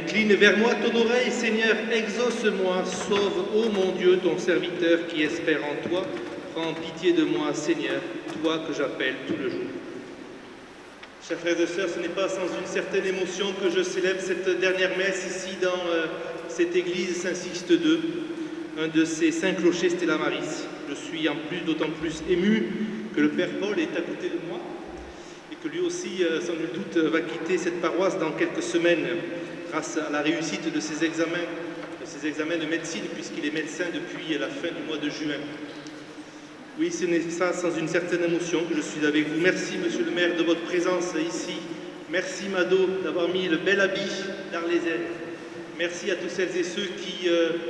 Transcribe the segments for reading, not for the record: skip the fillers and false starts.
incline vers moi ton oreille, Seigneur, exauce-moi, sauve, ô mon Dieu, ton serviteur qui espère en toi. Prends pitié de moi, Seigneur, toi que j'appelle tout le jour. Chers frères et sœurs, ce n'est pas sans une certaine émotion que je célèbre cette dernière messe ici dans cette église Saint-Sixte II, un de ces saints clochers Stella Maris. Je suis d'autant plus ému que le Père Paul est à côté de moi et que lui aussi, sans nul doute, va quitter cette paroisse dans quelques semaines grâce à la réussite de ses examens de médecine, puisqu'il est médecin depuis la fin du mois de juin. Oui, ce n'est ça sans une certaine émotion que je suis avec vous. Merci, Monsieur le maire, de votre présence ici. Merci, Mado, d'avoir mis le bel habit d'Arlésienne. Merci à tous celles et ceux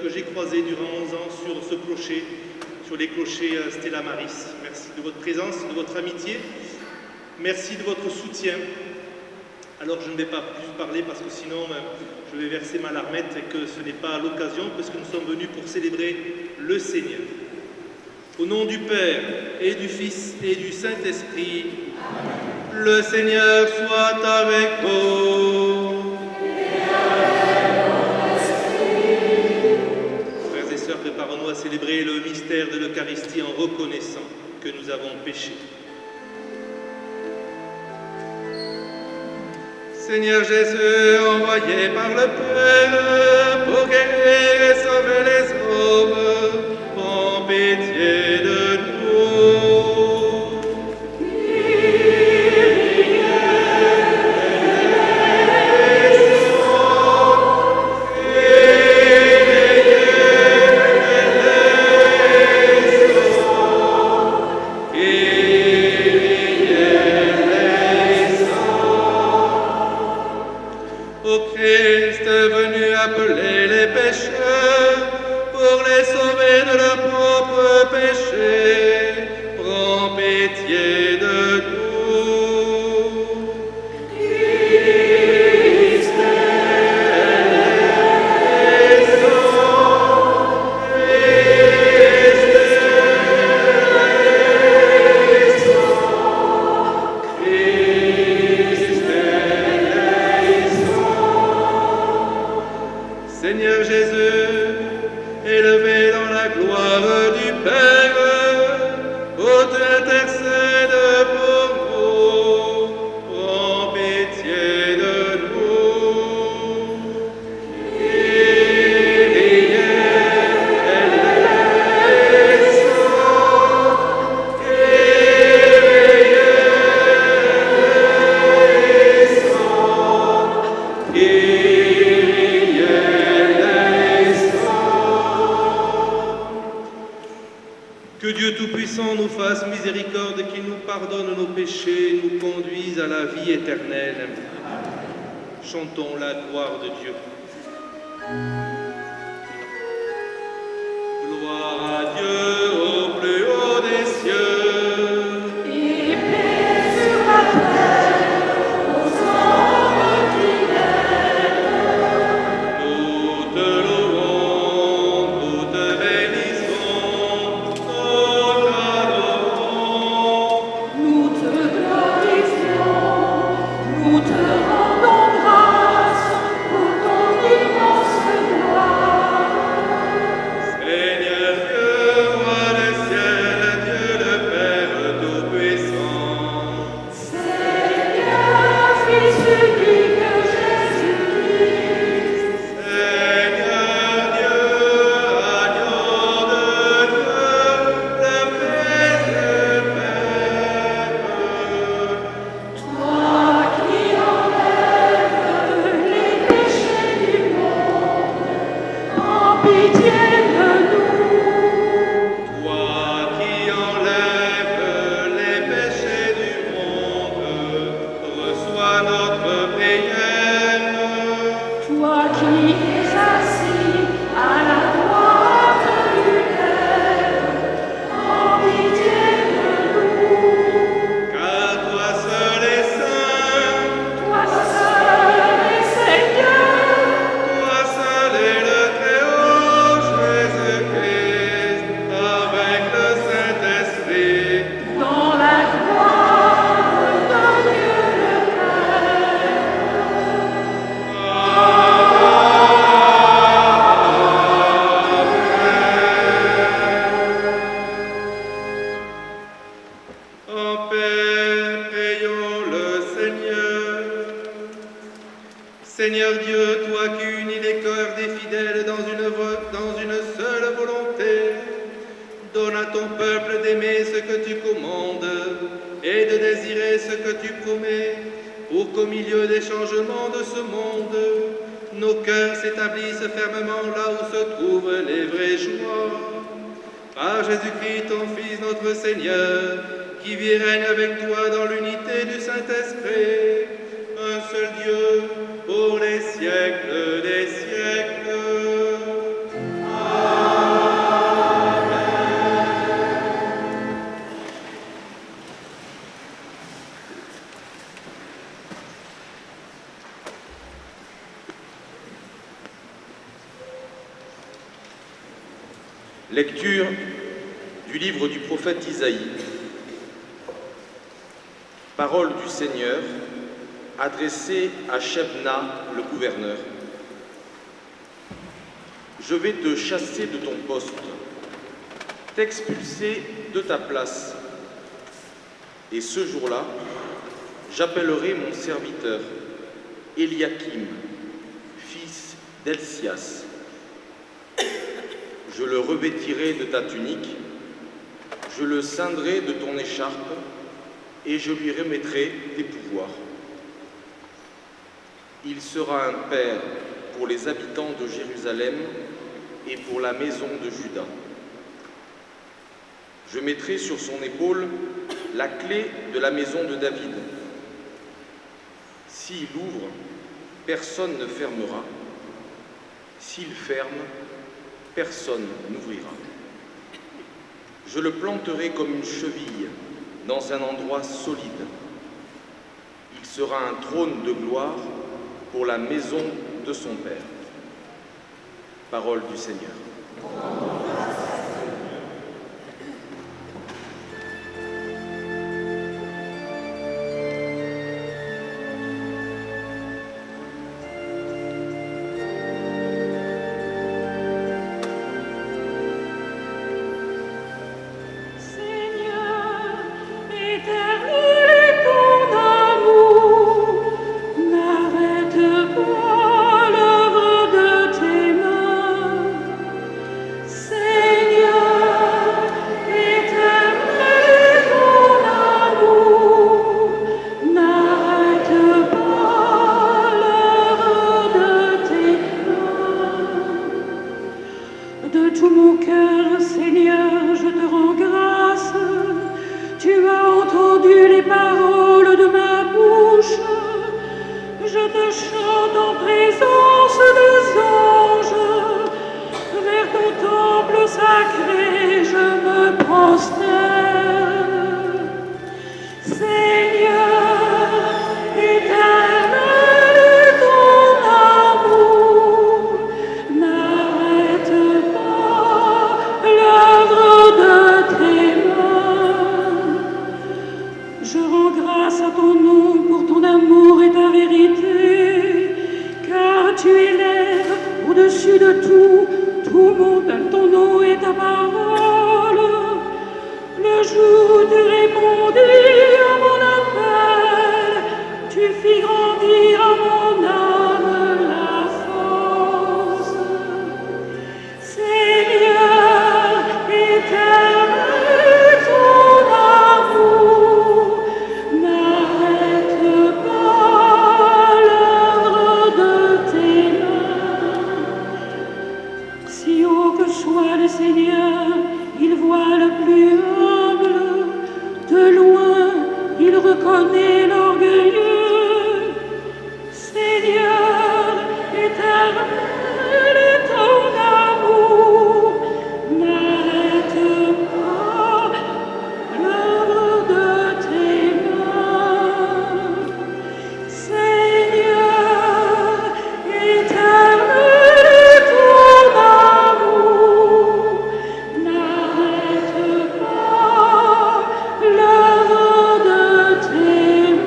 que j'ai croisés durant 11 ans sur ce clocher, sur les clochers Stella Maris. Merci de votre présence, de votre amitié. Merci de votre soutien. Alors, je ne vais pas plus parler parce que sinon, je vais verser ma larmette et que ce n'est pas l'occasion, parce que nous sommes venus pour célébrer le Seigneur. Au nom du Père, et du Fils, et du Saint-Esprit, le Seigneur soit avec vous. Frères et sœurs, préparons-nous à célébrer le mystère de l'Eucharistie en reconnaissant que nous avons péché. Seigneur Jésus, envoyé par le Père pour guérir et sauver les hommes, prends pitié de nous. Ô Christ venu appeler les pécheurs pour les sauver de leurs propres péchés, prends pitié de nous. Christ Seigneur Jésus, élevé dans la gloire du Père, ô tu intercèdes pour nous, prends pitié de nous. Kyrie eleison, Kyrie eleison, Kyrie Que Dieu Tout-Puissant nous fasse miséricorde, qu'il nous pardonne nos péchés, nous conduise à la vie éternelle. Chantons la gloire de Dieu. Gloire à Dieu au plus haut des cieux. Et paix sur la terre aux hommes qui l'aiment. Nous te louons, nous te bénissons, nous t'adorons. Nous te glorifions, nous te rendons grâce pour ton immense Seigneur Dieu, toi qui unis les cœurs des fidèles dans une seule volonté, donne à ton peuple d'aimer ce que tu commandes et de désirer ce que tu promets, pour qu'au milieu des changements de ce monde, nos cœurs s'établissent fermement là où se trouvent les vraies joies. Par Jésus-Christ, ton Fils, notre Seigneur, qui vit et règne avec toi dans l'unité du Saint-Esprit, un seul Dieu, pour les siècles des siècles. Lecture du livre du prophète Isaïe. Parole du Seigneur adressée à Shebna, le gouverneur. Je vais te chasser de ton poste, t'expulser de ta place. Et ce jour-là, j'appellerai mon serviteur, Eliakim, fils d'Elsias. Je le revêtirai de ta tunique, je le ceindrai de ton écharpe, et je lui remettrai tes pouvoirs. Il sera un père pour les habitants de Jérusalem et pour la maison de Juda. Je mettrai sur son épaule la clé de la maison de David. S'il ouvre, personne ne fermera. S'il ferme, personne n'ouvrira. Je le planterai comme une cheville dans un endroit solide. Il sera un trône de gloire pour la maison de son Père. Parole du Seigneur. L'œuvre de tes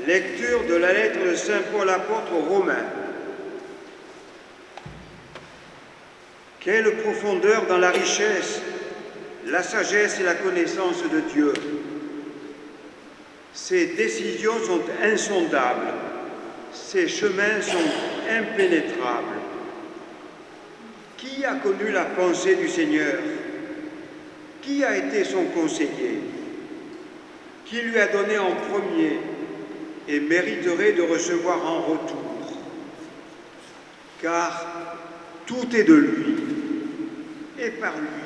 Lecture de la lettre de Saint Paul apôtre aux Romains. Quelle profondeur dans la richesse, la sagesse et la connaissance de Dieu. Ses décisions sont insondables, ses chemins sont impénétrables. Qui a connu la pensée du Seigneur? Qui a été son conseiller? Qui lui a donné en premier et mériterait de recevoir en retour? Car tout est de lui, et par lui,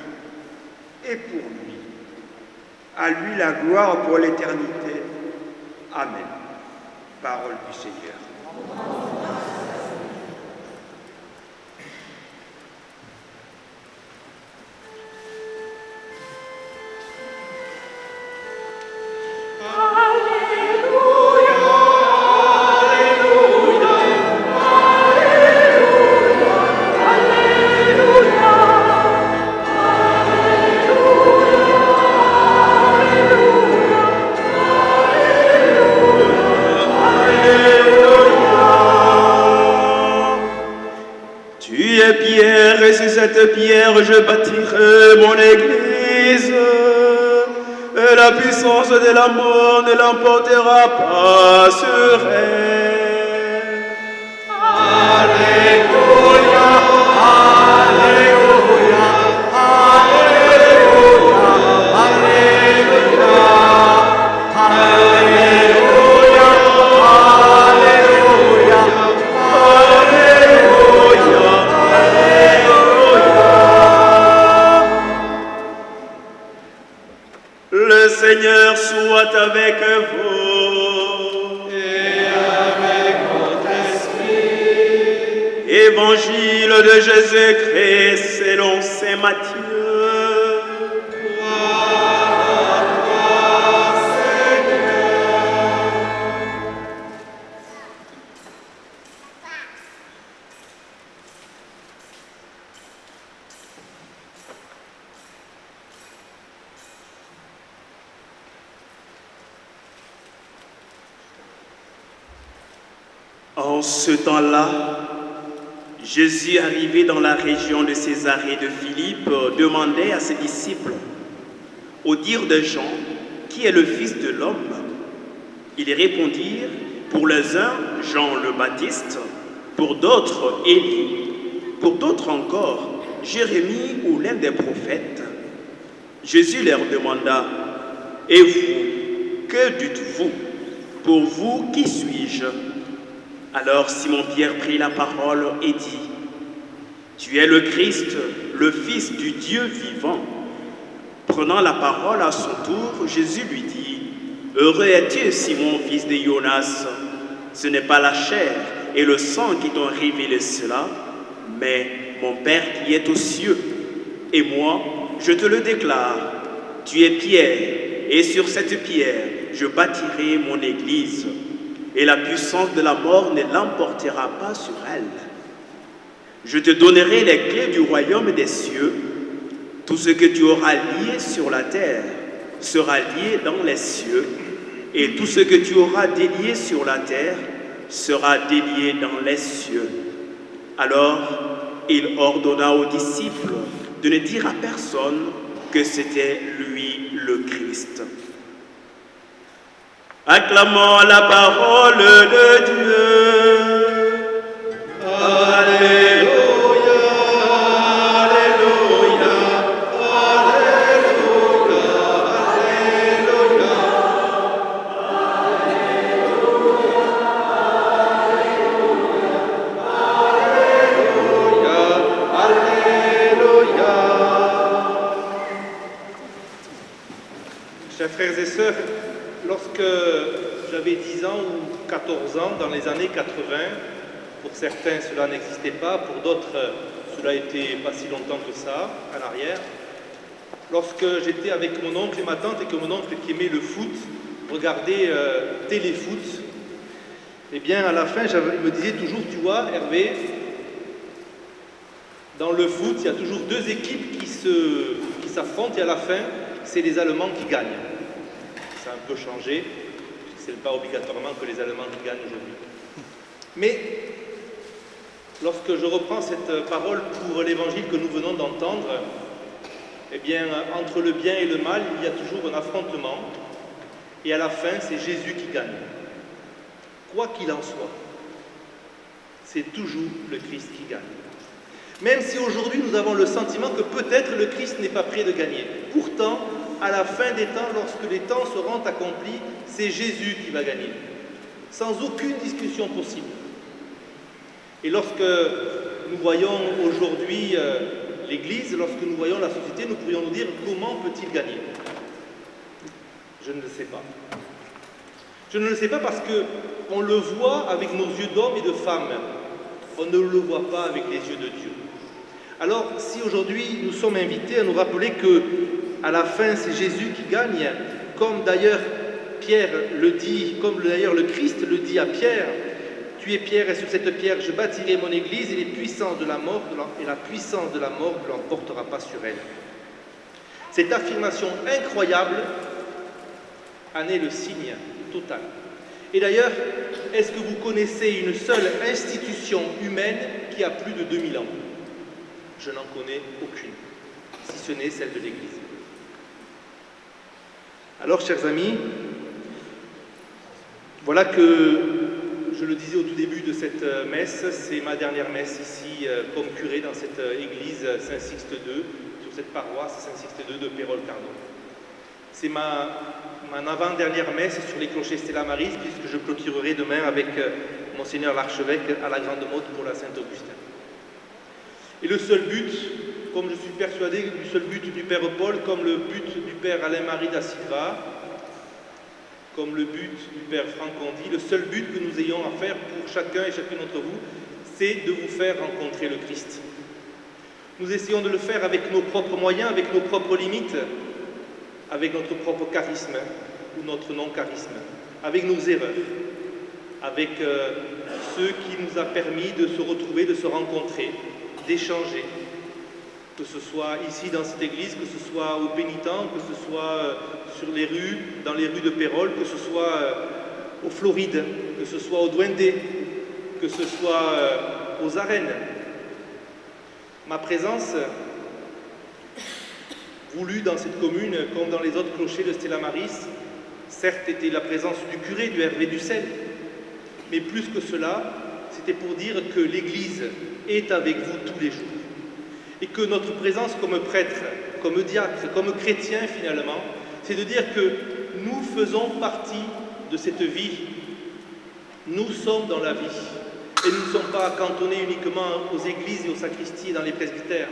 et pour lui. À lui la gloire pour l'éternité. Amen. Parole du Seigneur. Cette pierre, je bâtirai mon église. Et la puissance de la mort ne l'emportera pas sur elle. Alléluia, Alléluia, Alléluia, Alléluia, Alléluia, Alléluia, Le Seigneur soit avec vous. Et avec votre esprit. Évangile de Jésus-Christ selon saint Matthieu. Gloire à toi, Seigneur. En ce temps-là, Jésus, arrivé dans la région de Césarée de Philippe, demandait à ses disciples, au dire de Jean, qui est le Fils de l'homme? Ils répondirent, pour les uns, Jean le Baptiste, pour d'autres, Élie, pour d'autres encore, Jérémie ou l'un des prophètes. Jésus leur demanda, et vous, que dites-vous? Pour vous, qui suis-je? Alors Simon-Pierre prit la parole et dit, tu es le Christ, le Fils du Dieu vivant. Prenant la parole à son tour, Jésus lui dit, heureux es-tu, Simon, fils de Jonas. Ce n'est pas la chair et le sang qui t'ont révélé cela, mais mon Père qui est aux cieux. Et moi, je te le déclare, tu es Pierre, et sur cette pierre, je bâtirai mon église. Et la puissance de la mort ne l'emportera pas sur elle. Je te donnerai les clés du royaume des cieux. Tout ce que tu auras lié sur la terre sera lié dans les cieux, et tout ce que tu auras délié sur la terre sera délié dans les cieux. Alors, il ordonna aux disciples de ne dire à personne que c'était lui le Christ. Acclamons la parole de Dieu. Alléluia, Alléluia, Alléluia, Alléluia. Chers frères et sœurs, lorsque j'avais 10 ans ou 14 ans, dans les années 80, pour certains cela n'existait pas, pour d'autres cela était pas si longtemps que ça, en arrière. Lorsque j'étais avec mon oncle et ma tante et que mon oncle qui aimait le foot regardait téléfoot, eh bien à la fin il me disait toujours, tu vois Hervé, dans le foot il y a toujours deux équipes qui s'affrontent et à la fin c'est les Allemands qui gagnent. Ça a un peu changé, ce n'est pas obligatoirement que les Allemands qui gagnent aujourd'hui. Mais lorsque je reprends cette parole pour l'évangile que nous venons d'entendre, eh bien, entre le bien et le mal, il y a toujours un affrontement, et à la fin, c'est Jésus qui gagne. Quoi qu'il en soit, c'est toujours le Christ qui gagne. Même si aujourd'hui nous avons le sentiment que peut-être le Christ n'est pas prêt de gagner. Pourtant, à la fin des temps, lorsque les temps seront accomplis, c'est Jésus qui va gagner, sans aucune discussion possible. Et lorsque nous voyons aujourd'hui l'Église, lorsque nous voyons la société, nous pourrions nous dire comment peut-il gagner? Je ne le sais pas. Je ne le sais pas parce qu'on le voit avec nos yeux d'hommes et de femmes. On ne le voit pas avec les yeux de Dieu. Alors, si aujourd'hui nous sommes invités à nous rappeler que à la fin c'est Jésus qui gagne, comme d'ailleurs Pierre le dit, comme d'ailleurs le Christ le dit à Pierre, tu es Pierre et sur cette pierre je bâtirai mon église et la puissance de la mort ne l'emportera pas sur elle. Cette affirmation incroyable en est le signe total. Et d'ailleurs, est-ce que vous connaissez une seule institution humaine qui a plus de 2000 ans? Je n'en connais aucune, si ce n'est celle de l'Église. Alors, chers amis, voilà que, je le disais au tout début de cette messe, c'est ma dernière messe ici comme curé dans cette église Saint-Sixte II, sur cette paroisse Saint-Sixte II de Pérol-Cardon. C'est ma avant-dernière messe sur les clochers Stella Maris, puisque je clôturerai demain avec Monseigneur l'archevêque à la Grande Motte pour la Saint-Augustin. Et le seul but, comme je suis persuadé du seul but du Père Paul, comme le but du Père Alain-Marie da Silva, comme le but du Père Franck Condy, le seul but que nous ayons à faire pour chacun et chacune d'entre vous, c'est de vous faire rencontrer le Christ. Nous essayons de le faire avec nos propres moyens, avec nos propres limites, avec notre propre charisme ou notre non-charisme, avec nos erreurs, avec ce qui nous a permis de se retrouver, de se rencontrer, d'échanger, que ce soit ici dans cette église, que ce soit aux pénitents, que ce soit sur les rues, dans les rues de Pérol, que ce soit aux Florides, que ce soit au Duende, que ce soit aux arènes. Ma présence, voulue dans cette commune, comme dans les autres clochers de Stella Maris, certes était la présence du curé, du Hervé du Sel, mais plus que cela, c'était pour dire que l'Église est avec vous tous les jours. Et que notre présence comme prêtre, comme diacre, comme chrétien finalement, c'est de dire que nous faisons partie de cette vie. Nous sommes dans la vie. Et nous ne sommes pas cantonnés uniquement aux églises et aux sacristies et dans les presbytères.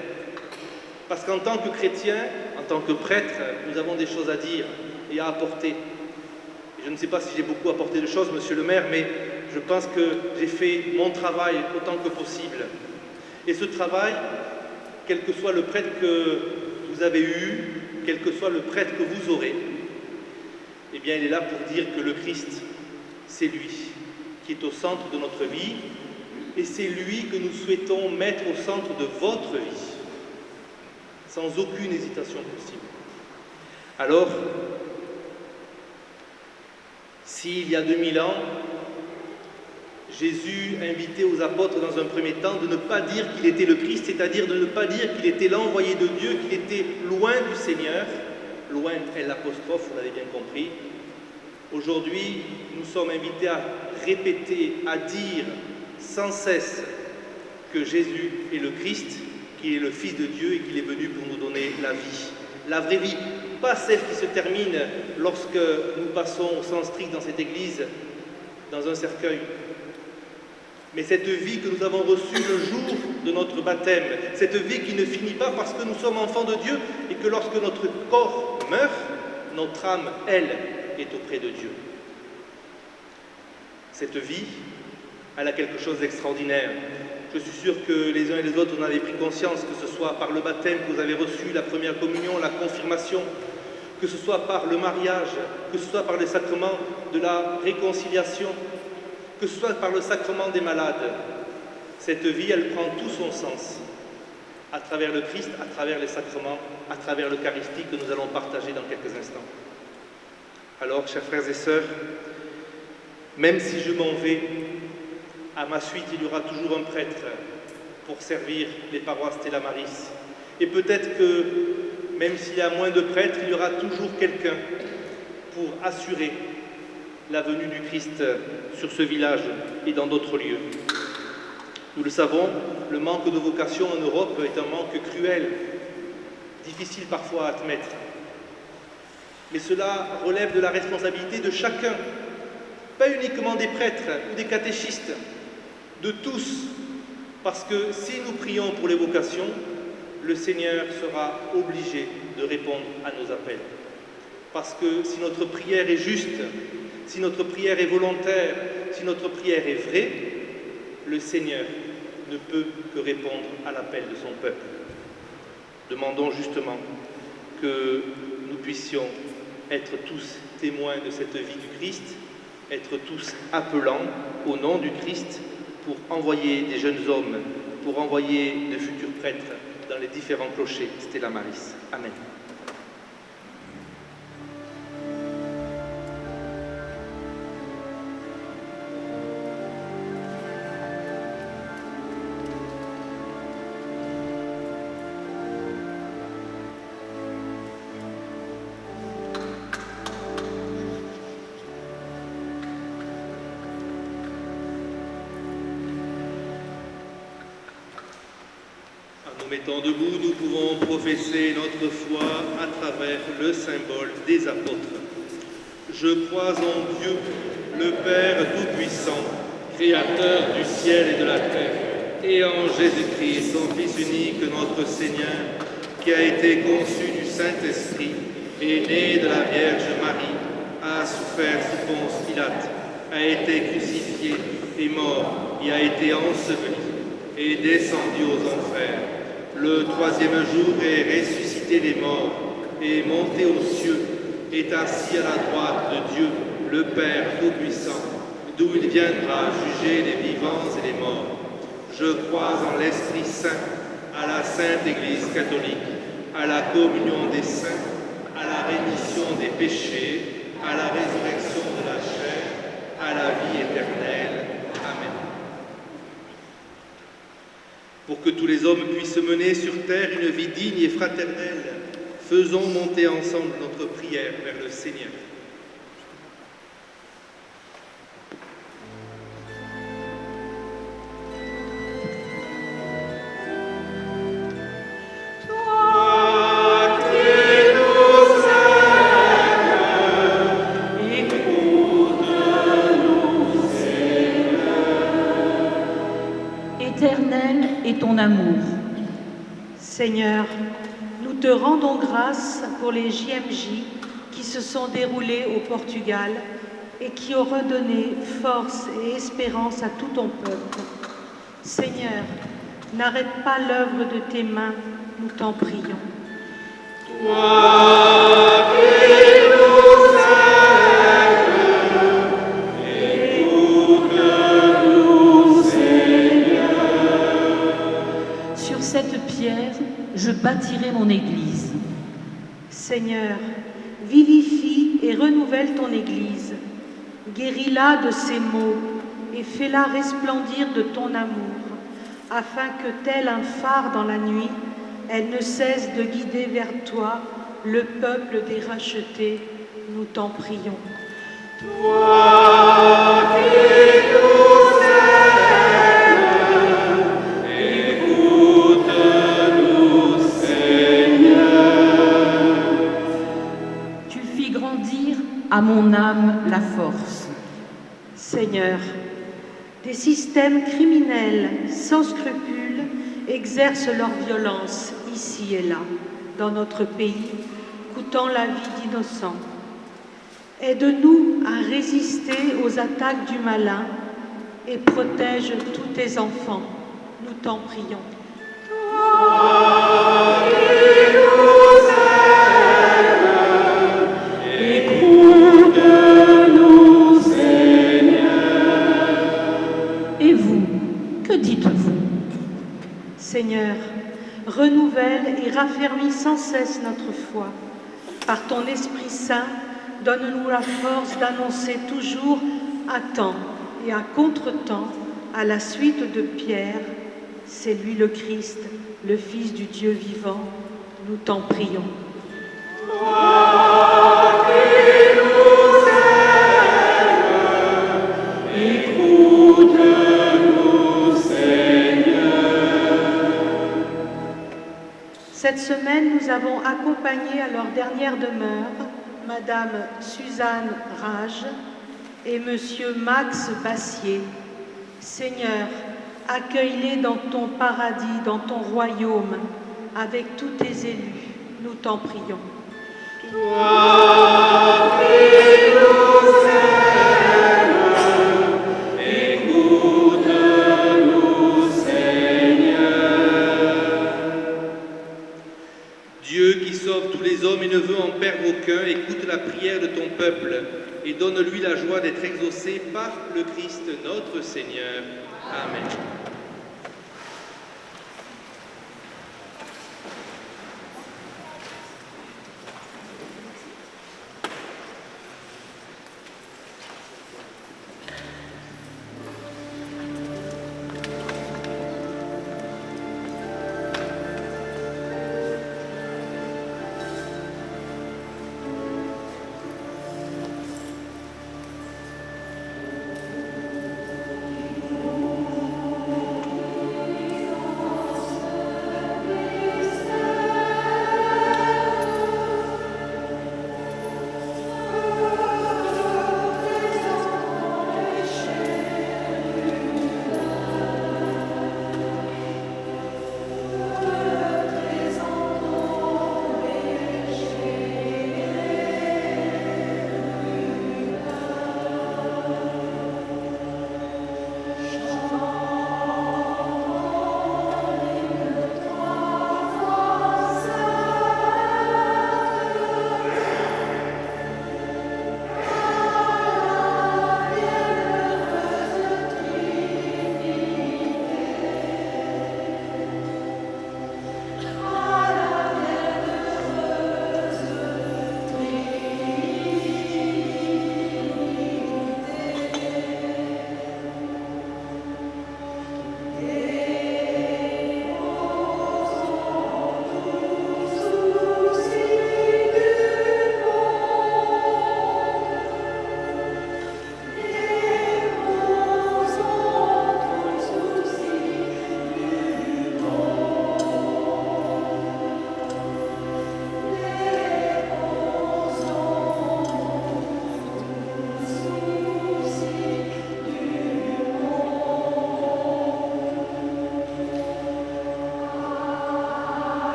Parce qu'en tant que chrétien, en tant que prêtre, nous avons des choses à dire et à apporter. Et je ne sais pas si j'ai beaucoup apporté de choses, monsieur le maire, mais je pense que j'ai fait mon travail autant que possible. Et ce travail, quel que soit le prêtre que vous avez eu, quel que soit le prêtre que vous aurez, eh bien, il est là pour dire que le Christ, c'est lui qui est au centre de notre vie, et c'est lui que nous souhaitons mettre au centre de votre vie, sans aucune hésitation possible. Alors, s'il y a 2000 ans, Jésus invitait aux apôtres dans un premier temps de ne pas dire qu'il était le Christ, c'est-à-dire de ne pas dire qu'il était l'envoyé de Dieu, qu'il était loin du Seigneur, loin est l'apostrophe, vous l'avez bien compris. Aujourd'hui, nous sommes invités à répéter, à dire sans cesse que Jésus est le Christ, qu'il est le Fils de Dieu et qu'il est venu pour nous donner la vie. La vraie vie, pas celle qui se termine lorsque nous passons au sens strict dans cette église, dans un cercueil. Mais cette vie que nous avons reçue le jour de notre baptême, cette vie qui ne finit pas parce que nous sommes enfants de Dieu et que lorsque notre corps meurt, notre âme, elle, est auprès de Dieu. Cette vie, elle a quelque chose d'extraordinaire. Je suis sûr que les uns et les autres en avez pris conscience, que ce soit par le baptême que vous avez reçu, la première communion, la confirmation, que ce soit par le mariage, que ce soit par le sacrement de la réconciliation, que ce soit par le sacrement des malades. Cette vie, elle prend tout son sens à travers le Christ, à travers les sacrements, à travers l'Eucharistie que nous allons partager dans quelques instants. Alors, chers frères et sœurs, Même si je m'en vais, à ma suite, il y aura toujours un prêtre pour servir les paroisses Stella Maris. Et peut-être que, même s'il y a moins de prêtres, il y aura toujours quelqu'un pour assurer la venue du Christ sur ce village et dans d'autres lieux. Nous le savons, le manque de vocation en Europe est un manque cruel, difficile parfois à admettre. Mais cela relève de la responsabilité de chacun, pas uniquement des prêtres ou des catéchistes, de tous, parce que si nous prions pour les vocations, le Seigneur sera obligé de répondre à nos appels. Parce que si notre prière est juste, si notre prière est volontaire, si notre prière est vraie, le Seigneur ne peut que répondre à l'appel de son peuple. Demandons justement que nous puissions être tous témoins de cette vie du Christ, être tous appelants au nom du Christ pour envoyer des jeunes hommes, pour envoyer de futurs prêtres dans les différents clochers Stella Maris. Amen. En nous mettant debout, nous pouvons professer notre foi à travers le symbole des apôtres. Je crois en Dieu, le Père Tout-Puissant, Créateur du ciel et de la terre, et en Jésus-Christ, son Fils unique, notre Seigneur, qui a été conçu du Saint-Esprit, est né de la Vierge Marie, a souffert sous Ponce Pilate, a été crucifié, est mort, et a été enseveli, et descendu aux enfers. Le troisième jour est ressuscité des morts, et monté aux cieux, est assis à la droite de Dieu, le Père Tout-Puissant, d'où il viendra juger les vivants et les morts. Je crois en l'Esprit Saint, à la Sainte Église catholique, à la communion des saints, à la rémission des péchés, à la résurrection de la chair, à la vie éternelle. Amen. Pour que tous les hommes puissent mener sur terre une vie digne et fraternelle, faisons monter ensemble notre prière vers le Seigneur. Éternel est ton amour. Seigneur, nous te rendons grâce pour les JMJ qui se sont déroulés au Portugal et qui ont redonné force et espérance à tout ton peuple. Seigneur, n'arrête pas l'œuvre de tes mains, nous t'en prions. Toi qui nous aimes, écoute-nous, Seigneur. Sur cette pierre, je bâtirai mon Église. Seigneur, vivifie et renouvelle ton Église. Guéris-la de ses maux et fais-la resplendir de ton amour, afin que, tel un phare dans la nuit, elle ne cesse de guider vers toi le peuple des rachetés. Nous t'en prions. Toi qui nous aimes, écoute-nous, Seigneur. Tu fis grandir à mon âme la force. Seigneur, des systèmes criminels sans scrupules exercent leur violence ici et là, dans notre pays, coûtant la vie d'innocents. Aide-nous à résister aux attaques du malin et protège tous tes enfants. Nous t'en prions. Toi qui nous aimes, écoute-nous, Seigneur. Et vous, que dites-vous? Seigneur, renouvelle et raffermis sans cesse notre foi. Par ton Esprit Saint, donne-nous la force d'annoncer toujours à temps et à contre-temps, à la suite de Pierre, c'est lui le Christ, le Fils du Dieu vivant, nous t'en prions. Cette semaine, nous avons accompagné à leur dernière demeure Madame Suzanne Rage et Monsieur Max Bassier. Seigneur, accueille-les dans ton paradis, dans ton royaume, avec tous tes élus. Nous t'en prions. Dieu qui sauve tous les hommes et ne veut en perdre aucun, écoute la prière de ton peuple et donne-lui la joie d'être exaucé par le Christ notre Seigneur. Amen.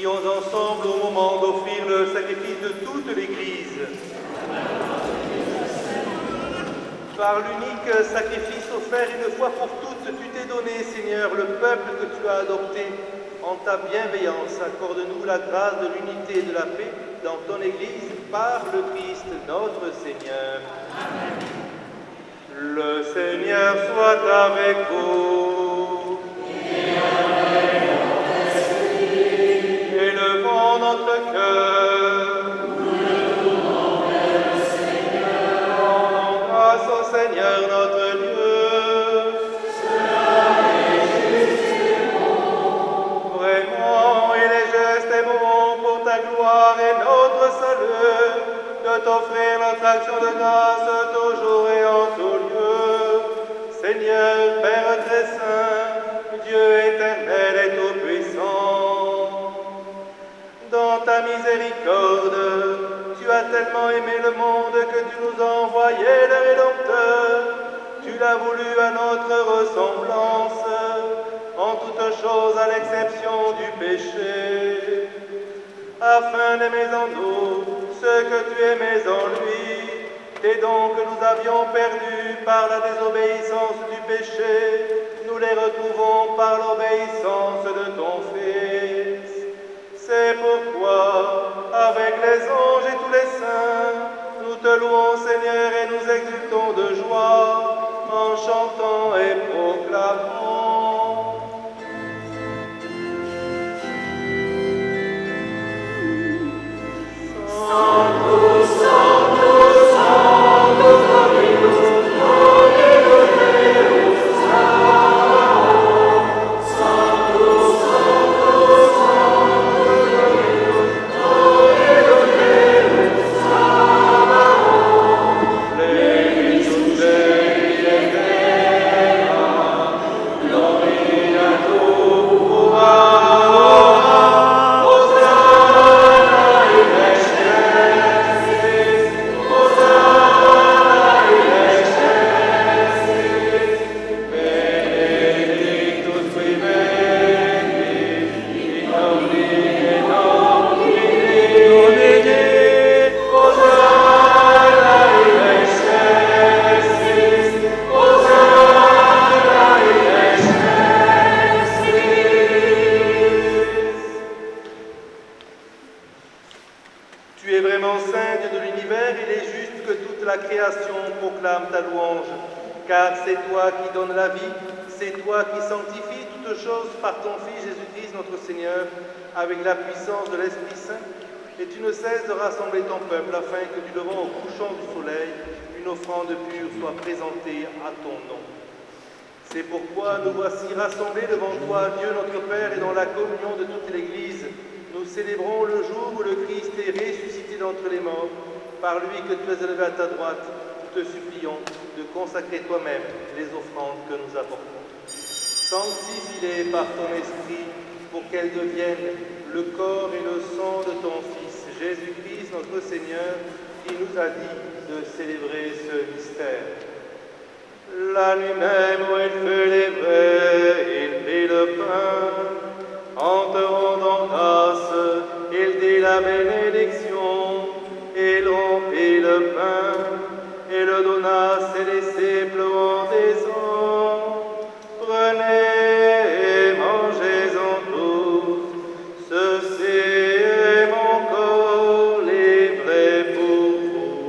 Prions ensemble au moment d'offrir le sacrifice de toute l'Église. Par l'unique sacrifice offert une fois pour toutes, tu t'es donné, Seigneur, le peuple que tu as adopté en ta bienveillance, accorde-nous la grâce de l'unité et de la paix dans ton Église par le Christ notre Seigneur. Le Seigneur soit avec vous. Élevons notre cœur. Rendons grâce au Seigneur notre Dieu. Vraiment, il est juste et bon pour ta gloire et notre salut de t'offrir notre action de grâce toujours et en tout lieu. Seigneur, Père très saint, Dieu éternel et tout-puissant, dans ta miséricorde, tu as tellement aimé le monde que tu nous as envoyé le Rédempteur. Tu l'as voulu à notre ressemblance, en toutes choses à l'exception du péché, afin d'aimer en nous ce que tu aimais en lui, et donc que nous avions perdus par la désobéissance du péché, nous les retrouvons par l'obéissance de ton Fils. C'est pourquoi, avec les anges et tous les saints, nous te louons, Seigneur, et nous exultons de joie, en chantant et proclamant. Car c'est toi qui donnes la vie, c'est toi qui sanctifies toutes choses par ton Fils Jésus-Christ notre Seigneur, avec la puissance de l'Esprit Saint, et tu ne cesses de rassembler ton peuple afin que du levant au couchant du soleil, une offrande pure soit présentée à ton nom. C'est pourquoi nous voici rassemblés devant toi, Dieu notre Père, et dans la communion de toute l'Église, nous célébrons le jour où le Christ est ressuscité d'entre les morts, par lui que tu as élevé à ta droite. Nous te supplions de consacrer toi-même les offrandes que nous apportons. Sanctifie-les par ton esprit pour qu'elles deviennent le corps et le sang de ton Fils, Jésus-Christ notre Seigneur, qui nous a dit de célébrer ce mystère. La nuit même où il fut livré, il prit le pain, en te rendant grâce, il dit la bénédiction, il rompit le pain, et le donna à ses disciples en disant, prenez et mangez-en tous, ceci est mon corps livré pour vous.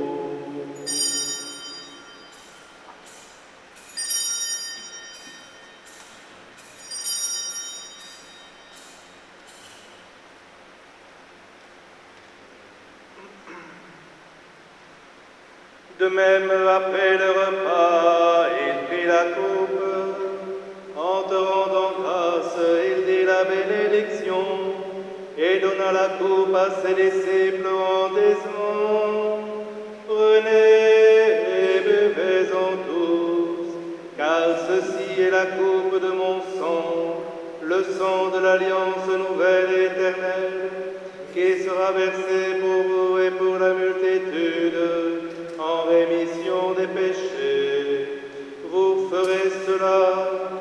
De même, après le repas, il prit la coupe. En te rendant grâce, il dit la bénédiction et donna la coupe à ses disciples en disant, prenez et buvez-en tous, car ceci est la coupe de mon sang, le sang de l'alliance nouvelle et éternelle, qui sera versé pour vous et pour la multitude, en rémission des péchés. Vous ferez cela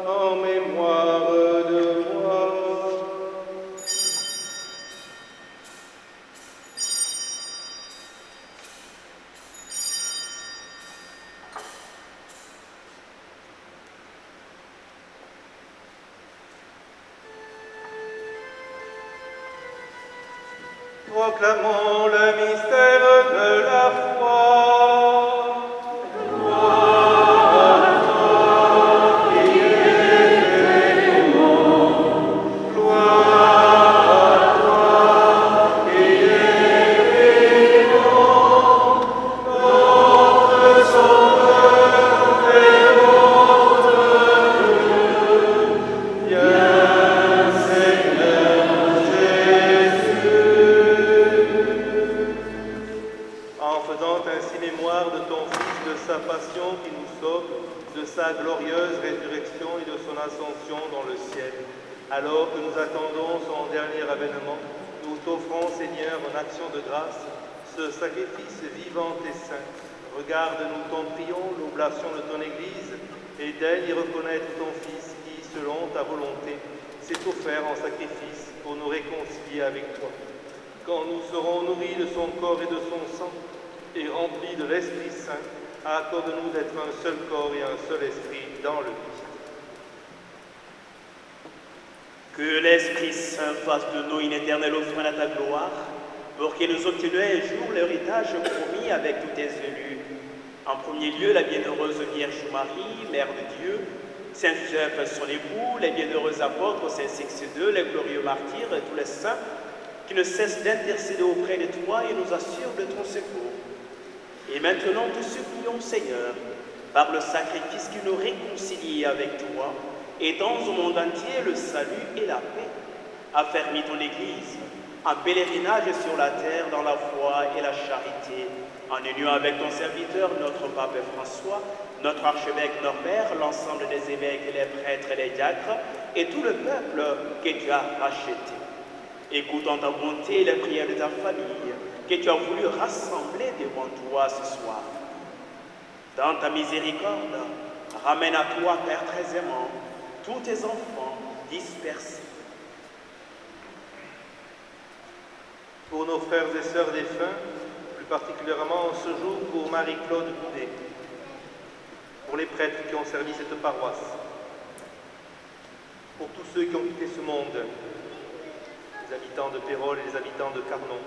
en mémoire de moi. Proclamons le mystère de la foi. Gloire à toi qui es clément. Gloire à toi qui es clément. Notre Sauveur et notre Dieu. Viens, Seigneur Jésus. En faisant ainsi mémoire de ton Fils, de sa passion qui nous sauve, de sa glorieuse résurrection et de son ascension dans le ciel, alors que nous attendons son dernier avènement, nous t'offrons, Seigneur, en action de grâce, ce sacrifice vivant et saint. Regarde-nous, t'en prions, l'oblation de ton Église, et daigne y reconnaître ton Fils qui, selon ta volonté, s'est offert en sacrifice pour nous réconcilier avec toi. Quand nous serons nourris de son corps et de son sang, et remplis de l'Esprit Saint, accorde-nous d'être un seul corps et un seul esprit dans le Christ. Que l'Esprit Saint fasse de nous une éternelle offrande à ta gloire, pour que nous obtenions un jour l'héritage promis avec tous tes élus. En premier lieu, la bienheureuse Vierge Marie, Mère de Dieu, Saint Joseph, son époux, les bienheureux apôtres, Saint Sixte II, les glorieux martyrs et tous les saints, qui ne cessent d'intercéder auprès de toi et nous assurent de ton secours. Et maintenant, te supplions, Seigneur, par le sacrifice qui nous réconcilie avec toi, étends au monde entier le salut et la paix. Affermis ton Église, en pèlerinage sur la terre dans la foi et la charité, en union avec ton serviteur, notre pape François, notre archevêque Norbert, l'ensemble des évêques, les prêtres et les diacres, et tout le peuple que tu as racheté. Écoute en ta bonté les prières de ta famille, que tu as voulu rassembler devant toi ce soir. Dans ta miséricorde, ramène à toi, Père très aimant, tous tes enfants dispersés. Pour nos frères et sœurs défunts, plus particulièrement en ce jour pour Marie-Claude Boudet, pour les prêtres qui ont servi cette paroisse, pour tous ceux qui ont quitté ce monde, les habitants de Pérol et les habitants de Carnon,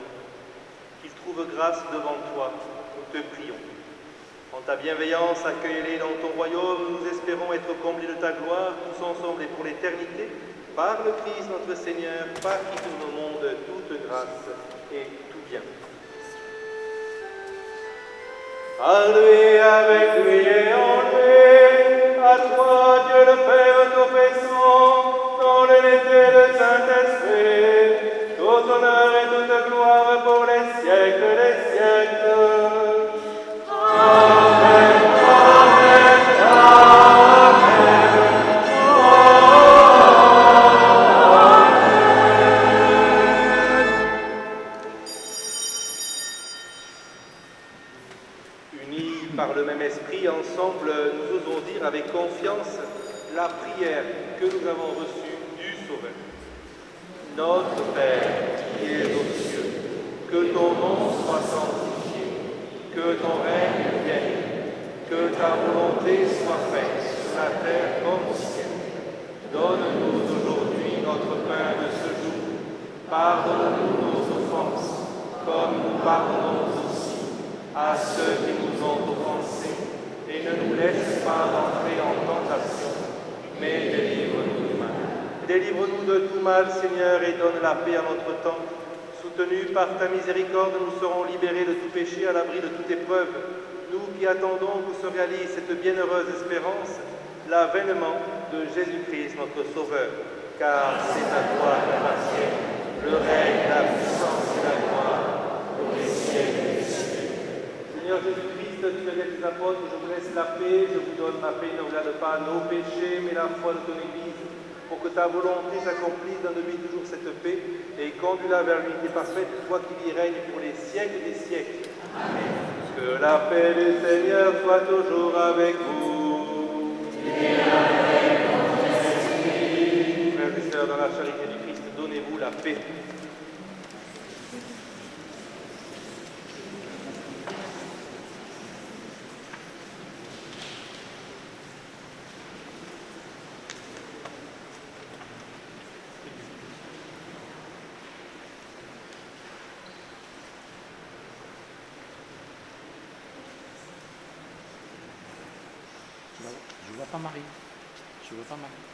qu'ils trouvent grâce devant toi, nous te prions. En ta bienveillance, accueille-les dans ton royaume, nous espérons être comblés de ta gloire, tous ensemble et pour l'éternité, par le Christ notre Seigneur, par qui tourne au monde toute grâce et tout bien. À lui, avec lui et en lui, à toi Dieu le Père Tout-Puissant, dans l'unité du Saint-Esprit, tout honneur et toute gloire pour les siècles des siècles. Amen, amen, amen. Unis par le même esprit, ensemble, nous osons dire avec confiance la prière que nous avons reçue du Sauveur. Notre Père, qui es aux cieux, que ton nom soit sanctifié, que ton règne vienne, que ta volonté soit faite sur la terre comme au ciel. Donne-nous aujourd'hui notre pain de ce jour. Pardonne-nous nos offenses, comme nous pardonnons aussi à ceux qui nous ont offensés, et ne nous laisse pas entrer en tentation, mais délivre-nous du mal. Délivre-nous de tout mal, Seigneur, et donne la paix à notre temps. Soutenus par ta miséricorde, nous serons libérés de tout péché, à l'abri de toute épreuve. Nous qui attendons que se réalise cette bienheureuse espérance, l'avènement de Jésus-Christ, notre Sauveur. Car c'est à toi qu'appartiennent le règne, la puissance et la gloire pour les siècles des siècles. Seigneur Jésus-Christ, tu as dit à tes apôtres, je vous laisse la paix, je vous donne ma paix, ne regarde pas nos péchés, mais la foi de ton Église, pour que ta volonté s'accomplisse, donne-lui toujours cette paix, et conduis-la vers l'unité parfaite, toi qui y règnes pour les siècles des siècles. Amen. Que la paix du Seigneur soit toujours avec vous. Et avec votre esprit. Frères et sœurs, dans la charité du Christ, donnez-vous la paix. veux pas Marie. Je veux pas Marie.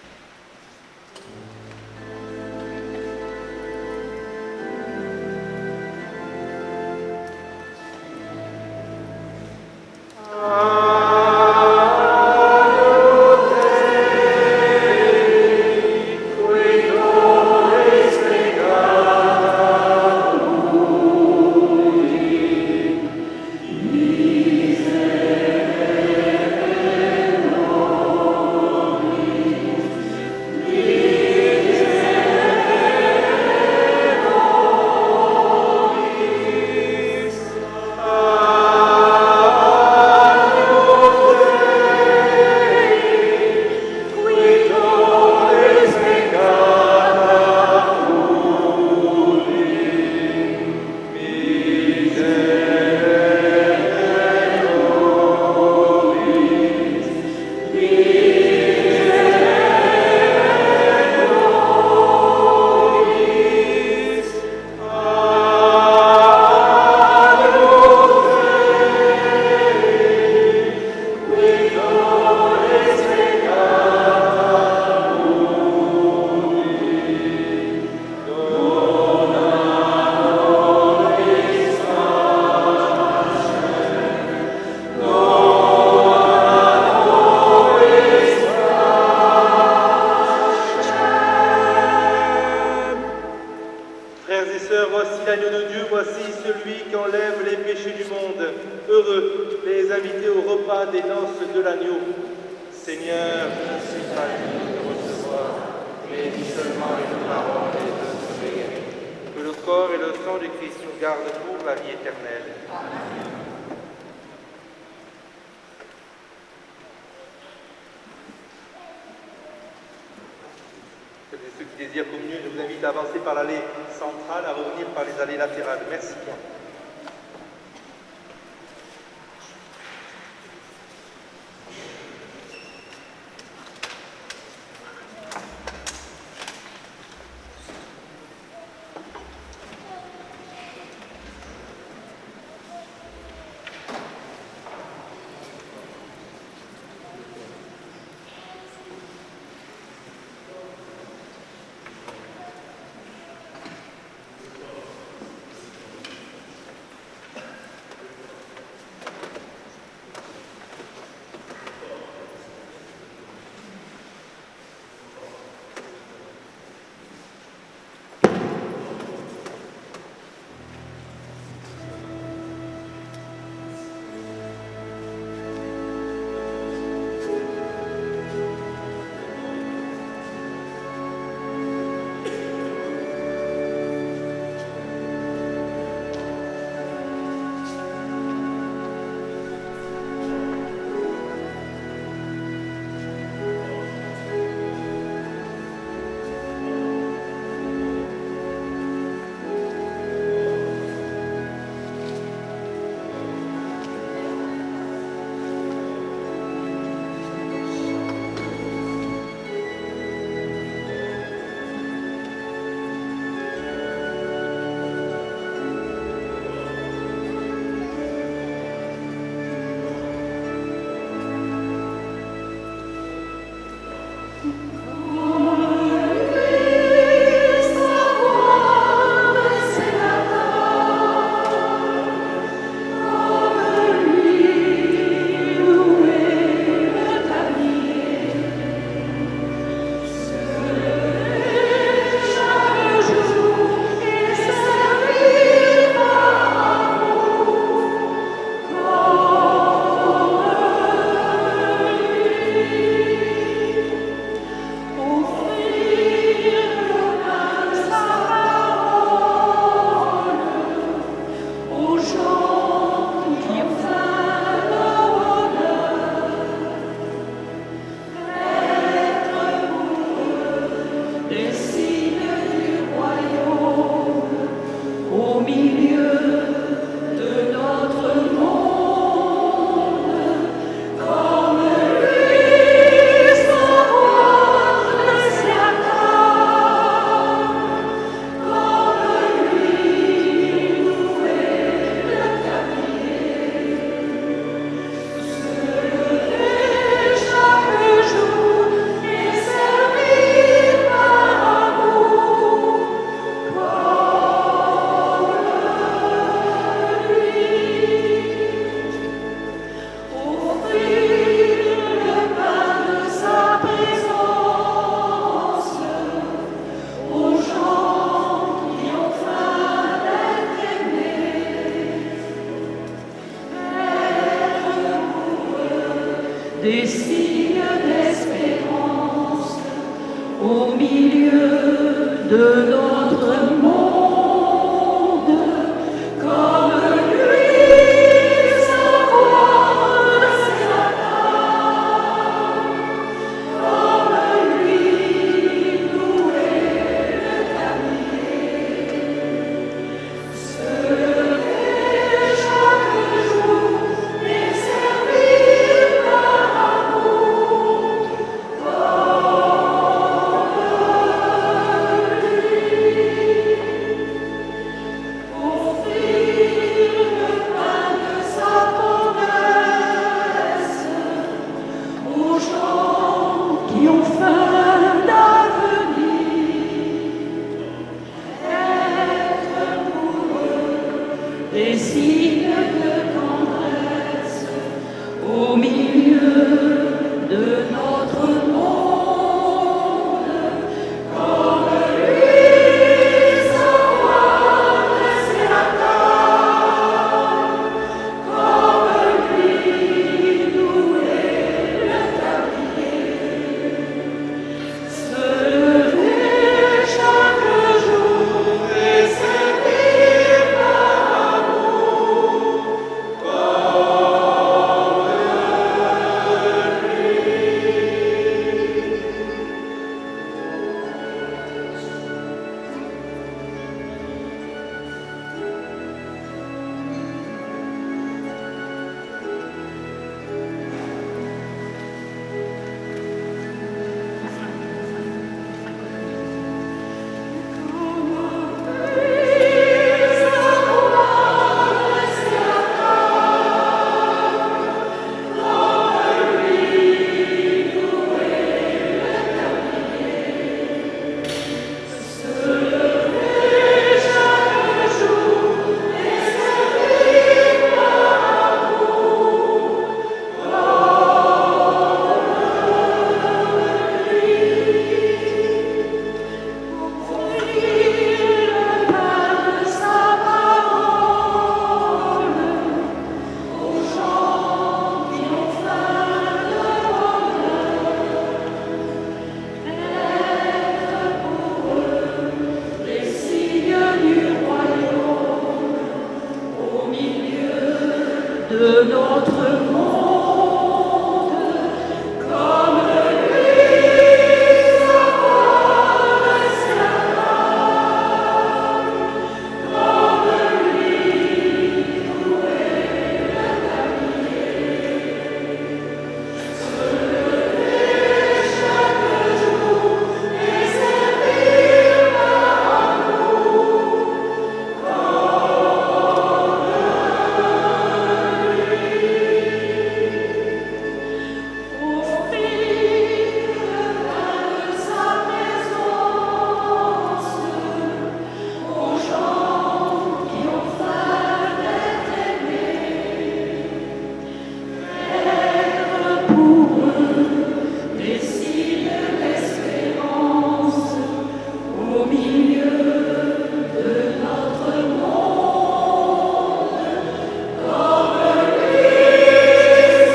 Ceux qui désirent communier, je vous invite à avancer par l'allée centrale, à revenir par les allées latérales. Merci. au milieu de notre monde, comme lui, savoir c'est la part, comme lui, louer le dernier, se lever chaque jour et servir par amour, offrir le pain de sa promesse aux gens qui ont faim d'avenir, être pour eux des signes de tendresse au milieu de notre monde, comme lui savoir dresser la table, comme lui nouer le tablier, se lever chaque jour et servir par amour, de notre monde, comme lui savoir dresser la table, comme lui nouer le tablier, se lever chaque jour et servir par amour, offrir le pain de sa présence aux gens qui ont faim d'être aimés, être pour eux des signes d'espérance au milieu de notre monde, comme lui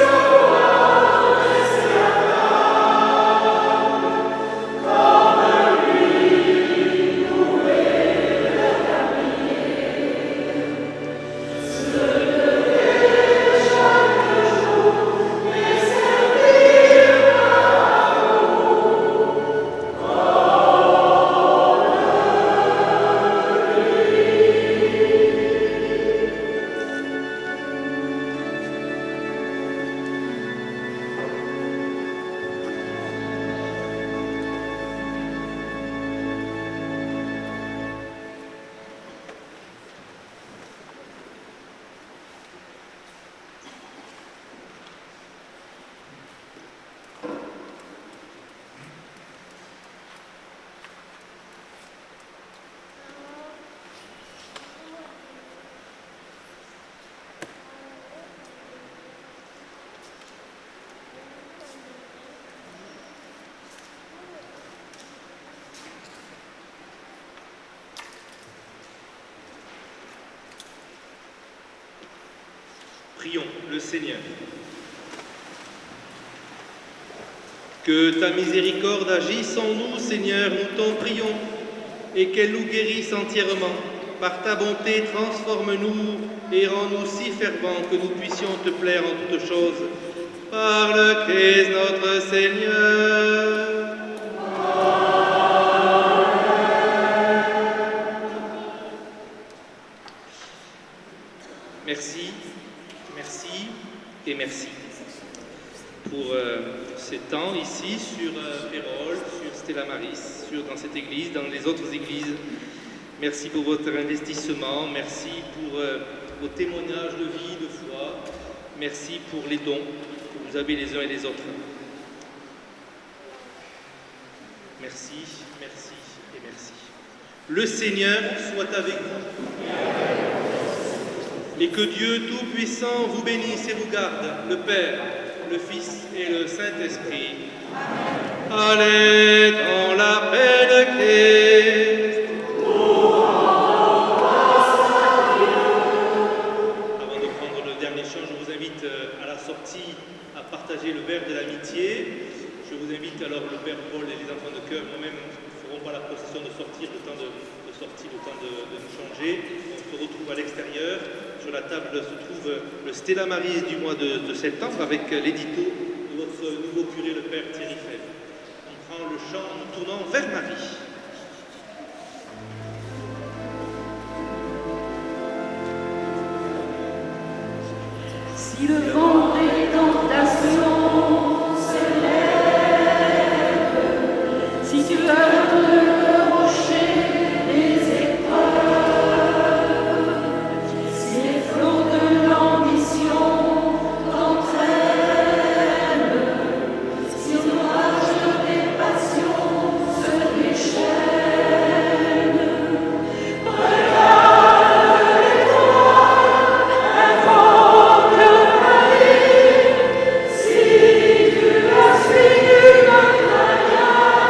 savoir dresser la table, comme lui nouer le tablier, se lever chaque jour et servir par amour, Prions le Seigneur. Que ta miséricorde agisse en nous, Seigneur, nous t'en prions, et qu'elle nous guérisse entièrement. Par ta bonté, transforme-nous et rends-nous si fervents que nous puissions te plaire en toutes choses. Par le Christ notre Seigneur. Merci, merci et merci pour ces temps ici sur Pérol, sur Stella Maris, dans cette église, dans les autres églises. Merci pour votre investissement, merci pour vos témoignages de vie, de foi. Merci pour les dons que vous avez les uns et les autres. Merci, merci et merci. Le Seigneur soit avec vous. Et que Dieu Tout-Puissant vous bénisse et vous garde, le Père, le Fils et le Saint-Esprit. Allez dans la paix de Christ. Avant de prendre le dernier chant, je vous invite à la sortie à partager le verre de l'amitié. Je vous invite alors le Père Paul et les enfants de chœur, moi-même, ne feront pas la procession de sortir, le temps de sortir, le temps de nous changer. On se retrouve à l'extérieur. Sur la table se trouve le Stella Maris du mois de septembre avec l'édito de votre nouveau curé, le Père Thierry Fèvre. On prend le chant en nous tournant vers Marie. Si le vent des tentations se lève, si tu heurtes le rocher des épreuves, si les flots de l'ambition t'entraînent, si l'orage des passions se déchaîne, regarde l'étoile, invoque Marie, si tu as suivi notre alliance.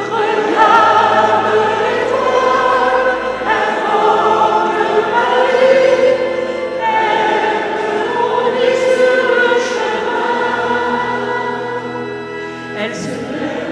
Regarde l'étoile, invoque Marie, elle te conduit sur le chemin. Elle se lève